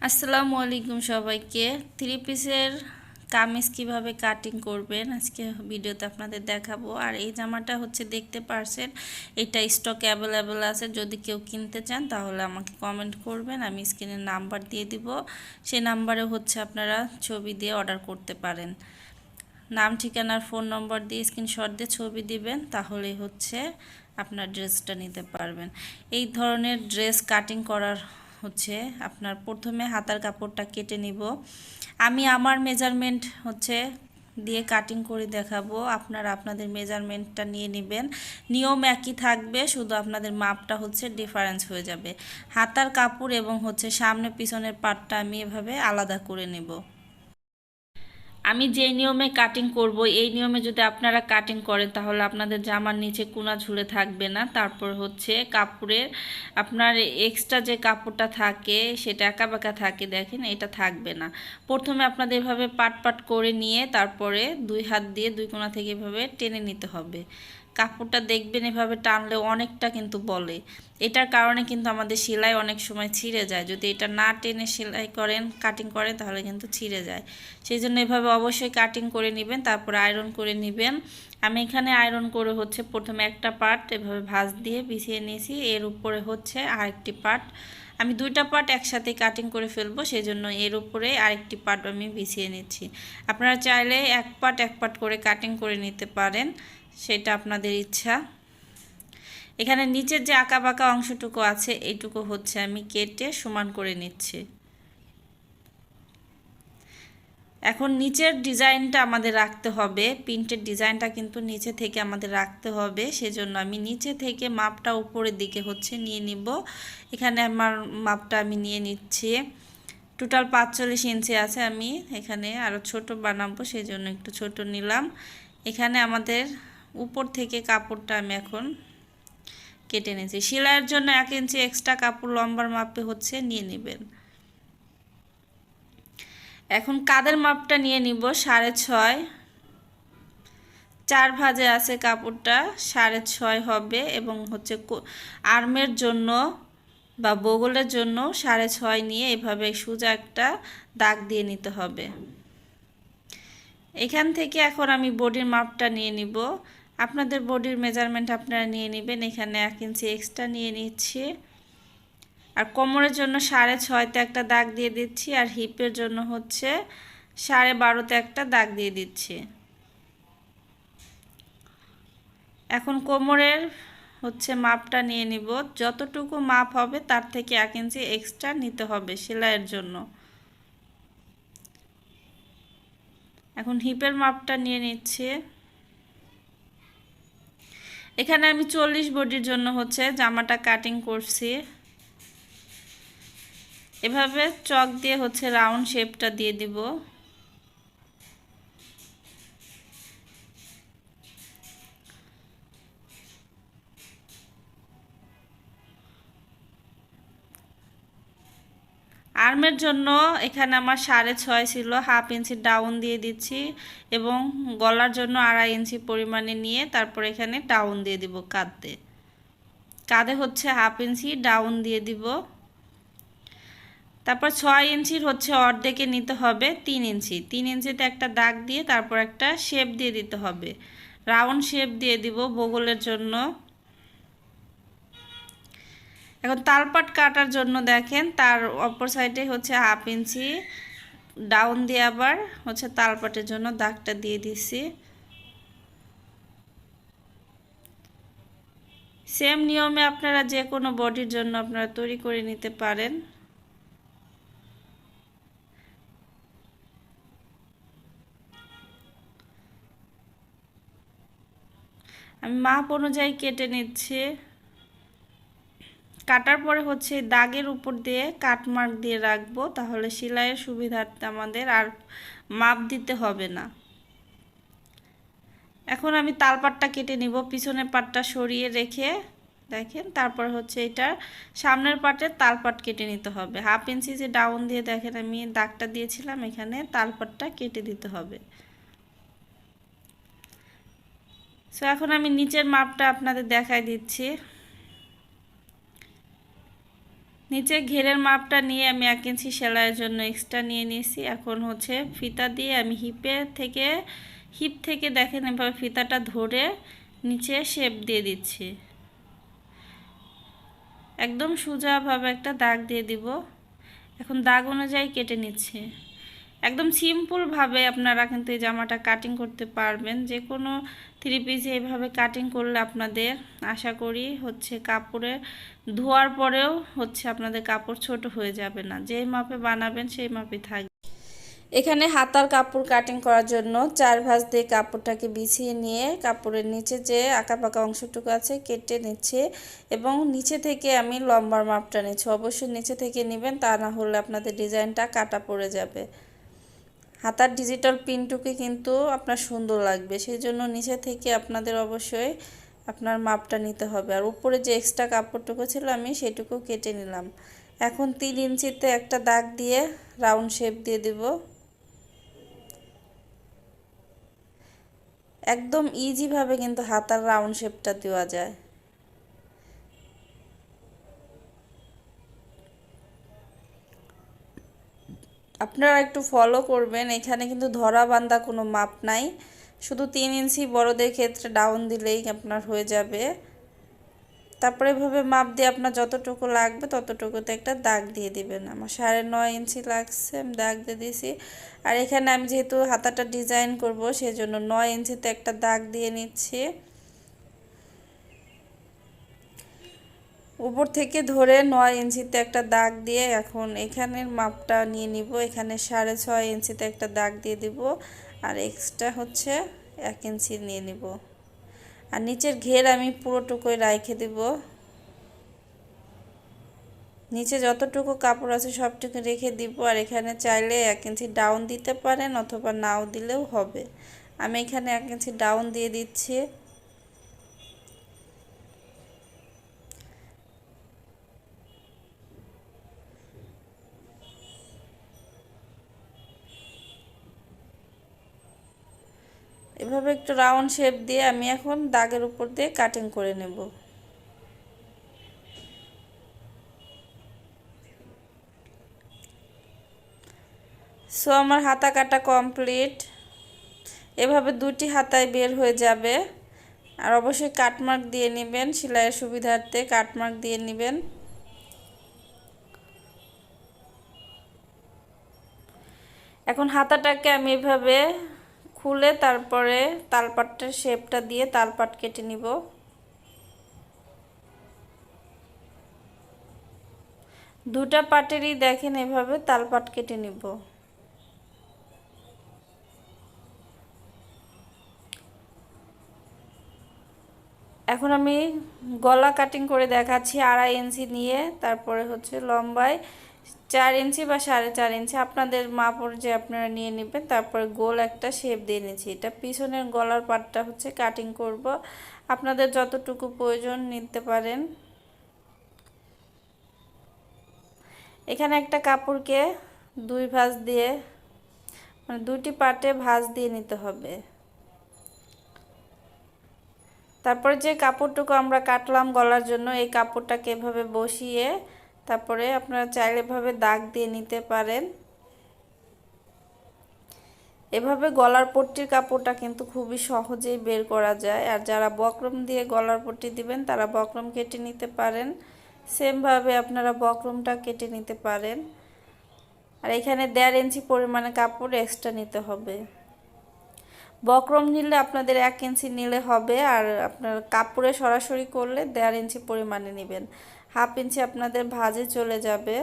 আসসালামু আলাইকুম সবাইকে। থ্রি পিসের কামিজ কিভাবে কাটিং করবেন আজকে ভিডিওতে আপনাদের দেখাবো। আর এই জামাটা হচ্ছে দেখতে পারছেন, এটা স্টক অ্যাভেলেবেল আছে। যদি কেউ কিনতে চান তাহলে আমাকে কমেন্ট করবেন, আমি স্ক্রিনে নাম্বার দিয়ে দিব। সেই নাম্বারে হচ্ছে আপনারা ছবি দিয়ে অর্ডার করতে পারেন। নাম, ঠিকানার, ফোন নম্বর দিয়ে স্ক্রিনশট দিয়ে ছবি দিবেন, তাহলেই হচ্ছে আপনার ড্রেসটা নিতে পারবেন। এই ধরনের ড্রেস কাটিং করার হচ্ছে আপনার প্রথমে হাতার কাপড়টা কেটে নিব। আমি আমার মেজারমেন্ট হচ্ছে দিয়ে কাটিং করে দেখাবো, আপনারা আপনাদের মেজারমেন্টটা নিয়ে নেবেন। নিয়ম একই থাকবে, শুধু আপনাদের মাপটা হচ্ছে ডিফারেন্স হয়ে যাবে। হাতার কাপড় এবং হচ্ছে সামনে পিছনের পার্টটা আমি এভাবে আলাদা করে নেব। আমি যেই নিয়মে কাটিং করব, এই নিয়মে যদি আপনারা কাটিং করেন তাহলে আপনাদের জামার নিচে কোনা ঝুলে থাকবে না। তারপর হচ্ছে কাপড়ের আপনার এক্সট্রা যে কাপড়টা থাকে সেটা একা বাঁকা থাকে, দেখেন এটা থাকবে না। প্রথমে আপনাদের এভাবে পাট পাট করে নিয়ে তারপরে দুই হাত দিয়ে দুই কোনা থেকে এভাবে টেনে নিতে হবে। কাপড়টা দেখবেন এভাবে টানলে অনেকটা কিন্তু বলে, এটার কারণে কিন্তু আমাদের সেলাই অনেক সময় ছিঁড়ে যায়। যদি এটা না টেনে সেলাই করেন, কাটিং করেন, তাহলে কিন্তু ছিঁড়ে যায়। সেই জন্য এভাবে অবশ্যই কাটিং করে নেবেন, তারপরে আয়রন করে নেবেন। আমি এখানে আয়রন করে হচ্ছে প্রথমে একটা পার্ট এভাবে ভাঁজ দিয়ে বিছিয়ে নিয়েছি, এর উপরে হচ্ছে আরেকটি পার্ট। আমি দুইটা পার্ট একসাথে কাটিং করে ফেলবো, সেই জন্য এর উপরে আরেকটি পার্ট আমি বিছিয়ে নিচ্ছি। আপনারা চাইলে এক পার্ট করে কাটিং করে নিতে পারেন, সেটা আপনাদের ইচ্ছা। এখানে নিচের যে আঁকা বাঁকা অংশটুকু আছে এইটুকু হচ্ছে আমি কেটে সমান করে নিচ্ছি। এখন নিচের ডিজাইনটা আমাদের রাখতে হবে, প্রিন্টের ডিজাইনটা কিন্তু নিচে থেকে আমাদের রাখতে হবে। সেজন্য আমি নিচে থেকে মাপটা উপরের দিকে হচ্ছে নিয়ে নিব। এখানে আমার মাপটা আমি নিয়ে নিচ্ছি। টোটাল 45 ইঞ্চি আছে, আমি এখানে আরও ছোট বানাবো সেই জন্য একটু ছোট নিলাম। এখানে আমাদের উপর থেকে কাপড়টা আমি এখন কেটে নিয়েছি। সেলাইয়ের জন্য 1 ইঞ্চি এক্সট্রা কাপড় লম্বার মাপে হচ্ছে নিয়ে নেবেন। এখন কাঁধের মাপটা নিয়ে নিব 6.5। 4 ভাঁজে আছে কাপড়টা, 6.5 হবে। এবং হচ্ছে আর্মের জন্য বা বগলের জন্য 6.5 নিয়ে এভাবে সোজা একটা দাগ দিয়ে নিতে হবে। এখান থেকে এখন আমি বডির মাপটা নিয়ে নিব। আপনাদের বডির মেজারমেন্ট আপনারা নিয়ে নেবেন। এখানে 1 ইঞ্চি এক্সট্রা নিয়ে নিচ্ছি। আর কোমরের জন্য 6.5তে একটা দাগ দিয়ে দিচ্ছি, আর হিপের জন্য হচ্ছে 12.5তে একটা দাগ দিয়ে দিচ্ছি। এখন কোমরের হচ্ছে মাপটা নিয়ে নিব। যতটুকু মাপ হবে তার থেকে 1 ইঞ্চি এক্সট্রা নিতে হবে সেলাইয়ের জন্য। এখন হিপের মাপটা নিয়ে নিচ্ছি। এখানে আমি 40 বডির জন্য হচ্ছে জামাটা কাটিং করছি। এভাবে চক দিয়ে হচ্ছে রাউন্ড শেপটা দিয়ে দিব। আর্মের জন্য এখানে আমার 6.5 ছিল, 1/2 ইঞ্চি ডাউন দিয়ে দিচ্ছি। এবং গলার জন্য 2.5 ইঞ্চি পরিমাণে নিয়ে তারপর এখানে ডাউন দিয়ে দিব। কাঁধে কাঁধে হচ্ছে 1/2 ইঞ্চি ডাউন দিয়ে দিব। তারপর 6 ইঞ্চির হচ্ছে অর্ধেকে নিতে হবে 3 ইঞ্চি। 3 ইঞ্চিতে একটা দাগ দিয়ে তারপর একটা শেপ দিয়ে দিতে হবে, রাউন্ড শেপ দিয়ে দিব বগলের জন্য। এখন তালপাট কাটার জন্য দেখেন তার অপর সাইডে হচ্ছে 1/2 ইঞ্চি ডাউন দিয়ে আবার হচ্ছে তালপাটের জন্য দাগটা দিয়ে দিছি। সেম নিয়মে আপনারা যে কোনো বডির জন্য আপনারা তৈরি করে নিতে পারেন। আমি মাপ অনুযায়ী কেটে নিচ্ছি। কাটার পরে হচ্ছে দাগের উপর দিয়ে কাটমার্ক দিয়ে রাখবো, তাহলে সেলাইয়ের সুবিধার্থে আমাদের আর মাপ দিতে হবে না। এখন আমি তালপাটটা কেটে নিব, পিছনের পাটটা সরিয়ে রেখে দেখেন। তারপর হচ্ছে এটা সামনের পাটের তালপাট কেটে নিতে হবে। 1/2 ইঞ্চি যে ডাউন দিয়ে দেখেন আমি দাগটা দিয়েছিলাম, এখানে তালপাটটা কেটে দিতে হবে। সো এখন আমি নিচের মাপটা আপনাদের দেখাই দিচ্ছি। নিচে ঘেরের মাপটা নিয়ে আমি 1 ইঞ্চি সেলাইয়ের জন্য এক্সট্রা নিয়ে নিয়েছি। এখন হচ্ছে ফিতা দিয়ে আমি হিপ থেকে দেখেন এভাবে ফিতাটা ধরে নিচে শেপ দিয়ে দিচ্ছি। একদম সোজাভাবে একটা দাগ দিয়ে দিব। এখন দাগ অনুযায়ী কেটে নিচ্ছি। একদম সিম্পলভাবে আপনারা কিন্তু এই জামাটা কাটিং করতে পারবেন। যে কোনো 3 পিস এইভাবে কাটিং করলে আপনাদের আশা করি হচ্ছে কাপড়ে ধোয়ার পরেও হচ্ছে আপনাদের কাপড় ছোট হয়ে যাবে না। যেই মাপে বানাবেন সেই মাপে থাকবে। এখানে হাতার কাপড় কাটিং করার জন্য 4 ভাঁজ দিয়ে কাপড়টাকে বিছিয়ে নিয়ে কাপড়ের নিচে যে আঁকাবাঁকা অংশটুকু আছে কেটে নিচ্ছে এবং নিচে থেকে আমি লম্বার মাপটা নিচ্ছি। অবশ্যই নিচে থেকে নেবেন, তা না হলে আপনাদের ডিজাইনটা কাটা পড়ে যাবে। হাতার ডিজিটাল প্রিন্টটুকু কিন্তু আপনার সুন্দর লাগবে, সেই জন্য নিচে থেকে আপনাদের অবশ্যই আপনার মাপটা নিতে হবে। আর উপরে যে এক্সট্রা কাপড়টুকু ছিল আমি সেটুকু কেটে নিলাম। এখন 3 ইঞ্চিতে একটা দাগ দিয়ে রাউন্ড শেপ দিয়ে দেব। একদম ইজিভাবে কিন্তু হাতার রাউন্ড শেপটা দেওয়া যায়। আপনারা একটু ফলো করবেন। এখানে কিন্তু ধরা বাঁধা কোনো মাপ নাই, শুধু 3 ইঞ্চি বড়দের ক্ষেত্রে ডাউন দিলেই আপনার হয়ে যাবে। তারপরে এভাবে মাপ দিয়ে আপনার যতটুকু লাগবে ততটুকুতে একটা দাগ দিয়ে দিবেন। আমার 9.5 ইঞ্চি লাগছে, আমি দাগ দিয়ে দিয়েছি। আর এখানে আমি যেহেতু হাতাটা ডিজাইন করব সেজন্য 9 ইঞ্চিতে একটা দাগ দিয়ে নিচ্ছি। উপর থেকে ধরে 9 ইঞ্চিতে একটা দাগ দিয়ে এখন এখানের মাপটা নিয়ে নিব। এখানে 6.5 ইঞ্চিতে একটা দাগ দিয়ে দিব আর এক্সট্রা হচ্ছে 1 ইঞ্চি নিয়ে নিব। আর নিচের ঘের আমি পুরোটুকুই রেখে দেব। নিচে যতটুকু কাপড় আছে সবটুকু রেখে দিব। আর এখানে চাইলে 1 ইঞ্চি ডাউন দিতে পারেন অথবা নাও দিলেও হবে। আমি এখানে 1 ইঞ্চি ডাউন দিয়ে দিচ্ছি। এভাবে একটু রাউন্ড শেপ দিয়ে আমি এখন দাগের উপর দিয়ে কাটিং করে নেব। সো আমার হাতা কাটা কমপ্লিট। এভাবে দুটি হাতায় বের হয়ে যাবে। আর অবশ্যই কাটমার্ক দিয়ে নেবেন, সেলাইয়ের সুবিধার্থে কাটমার্ক দিয়ে নেবেন। এখন হাতাটাকে আমি এভাবে খুলে তারপরে তালপাটের শেপটা দিয়ে তালপাট কেটে নিব। দুটা পাটেরই দেখেন এভাবে তালপাট কেটে নিব। এখন আমি গলা কাটিং করে দেখাচ্ছি। 2.5 ইঞ্চি নিয়ে তারপরে হচ্ছে লম্বায় 4 ইঞ্চি বা 4.5 ইঞ্চি আপনাদের মাপ অনুযায়ী আপনারা নিয়ে নেবেন। তারপরে গোল একটা শেপ দিয়ে নিচ্ছি। এটা পিছনের গলার পাটটা হচ্ছে কাটিং করব। আপনাদের যতটুকু প্রয়োজন নিতে পারেন। এখানে একটা কাপড়কে 2 ভাঁজ দিয়ে মানে দুটি পাটে ভাঁজ দিয়ে নিতে হবে। তারপরে যে কাপড়টুকু আমরা কাটলাম গলার জন্য এই কাপড়টাকে এভাবে বসিয়ে তারপরে আপনারা চাইলে এভাবে দাগ দিয়ে নিতে পারেন। এভাবে গলার পট্টির কাপড়টা কিন্তু খুবই সহজেই বের করা যায়। আর যারা বক্রম দিয়ে গলার পট্টি দিবেন তারা বক্রম কেটে নিতে পারেন। সেমভাবে আপনারা বক্রমটা কেটে নিতে পারেন। আর এখানে 1.5 ইঞ্চি পরিমাণে কাপড় এক্সট্রা নিতে হবে। বক্রম নিলে আপনাদের 1 ইঞ্চি নিলে হবে। আর আপনার কাপড়ে সরাসরি করলে 1.5 ইঞ্চি পরিমাণে নেবেন। 1/2 ইঞ্চি আপনাদের ভাঁজে চলে যাবে।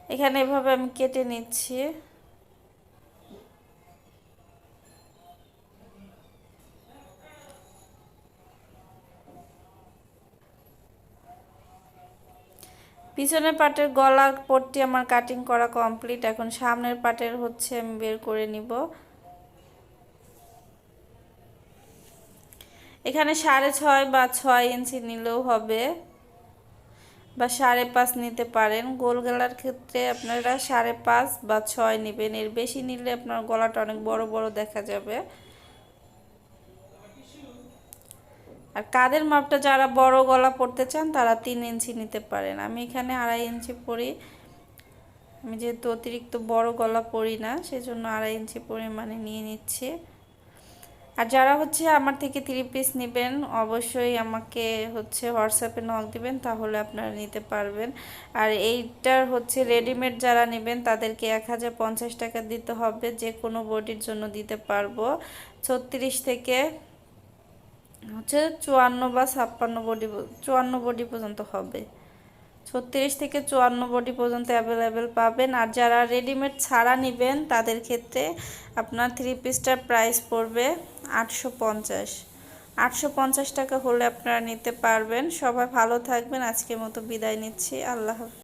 এখানে এভাবে আমি কেটে নিচ্ছি। পিছনের পাটের গলার পট্টি আমার কাটিং করা কমপ্লিট। এখন সামনের পাটের হচ্ছে আমি বের করে নিব। এখানে 6.5 বা 6 ইঞ্চি নিলেও হবে বা 5.5 নিতে পারেন। গোল গলার ক্ষেত্রে আপনারা 5.5 বা 6 নেবেন। এর বেশি নিলে আপনার গলাটা অনেক বড় বড় দেখা যাবে। আর কাঁধের মাপটা যারা বড় গলা পরতে চান তারা 3 ইঞ্চি নিতে পারেন। আমি এখানে 2.5 ইঞ্চি পরি। আমি যেহেতু অতিরিক্ত বড় গলা পরি না, সেজন্য 2.5 ইঞ্চি পরিমাণে নিয়ে নিচ্ছি। আর যারা হচ্ছে আমার থেকে 3 পিস নেবেন, অবশ্যই আমাকে হচ্ছে হোয়াটসঅ্যাপে নক দিবেন, তাহলে আপনারা নিতে পারবেন। আর এইটার হচ্ছে রেডিমেড যারা নেবেন তাদেরকে 1050 টাকা দিতে হবে। যে কোনো বডির জন্য দিতে পারবো। 36 থেকে হচ্ছে 54 বা 56 বডি, 54 বডি পর্যন্ত হবে। 36 থেকে 54 বডি পর্যন্ত অ্যাভেলেবেল পাবেন। আর যারা রেডিমেড ছাড়া নেবেন তাদের ক্ষেত্রে আপনার 3 পিসটার প্রাইস পড়বে 850। 850 টাকা হলে আপনারা নিতে পারবেন। সবাই ভালো থাকবেন। আজকের মতো বিদায় নিচ্ছি। আল্লাহ হাফেজ।